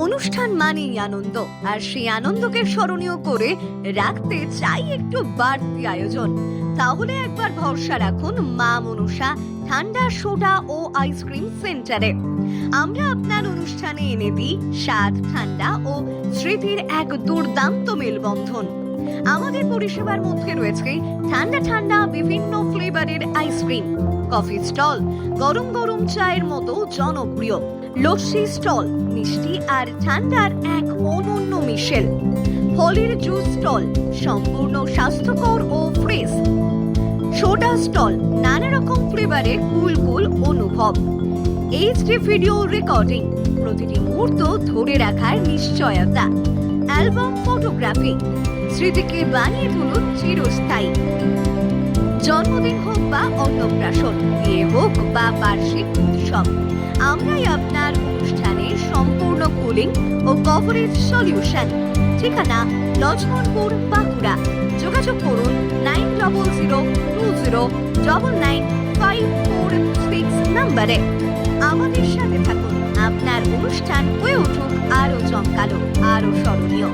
অনুষ্ঠান মানেই আনন্দ, আর সেই আনন্দকে স্মরণীয় করে রাখতে চাই একটু বাড়তি আয়োজন। তাহলে একবার ভরসা রাখুন মা মনসা ঠান্ডা সোডা ও আইসক্রিম সেন্টারে। আমরা আপনার অনুষ্ঠানে এনে দিই স্বাদ, ঠান্ডা ও স্মৃতির এক দুর্দান্ত মেলবন্ধন। আমাদের পরিষেবার মধ্যে রয়েছে ঠান্ডা ঠান্ডা বিভিন্ন ফ্লেভারের আইসক্রিম, কফি স্টল, গরম গরম চায়ের মতো জনপ্রিয়, লস্যি স্টল, মিষ্টি আর ঠান্ডার এক অনন্য মিশেল, ফলের জুস স্টল সম্পূর্ণ স্বাস্থ্যকর ও ফ্রেশ, সোডা স্টল নানা রকম ফ্লেভারের কুল কুল অনুভব, এইচডি ভিডিও রেকর্ডিং, প্রতিটি মুহূর্ত ধরে রাখার নিশ্চয়তা, অ্যালবাম ফটোগ্রাফি, স্মৃতিকে বানিয়ে তুলুন চিরস্থায়ী। জন্মদিন হোক বা অন্নপ্রাশন, বিয়ে হোক বা বার্ষিক উৎসব, আমরাই আপনার অনুষ্ঠানের সম্পূর্ণ কুলিং ও কভারেজ সলিউশন। ঠিকানা লক্ষ্মণপুর, বাঁকুড়া। যোগাযোগ করুন 9020999546 নম্বরে। আমাদের সাথে থাকুন, আপনার অনুষ্ঠান হয়ে উঠুক আরো জমকালো, আরো স্মরণীয়।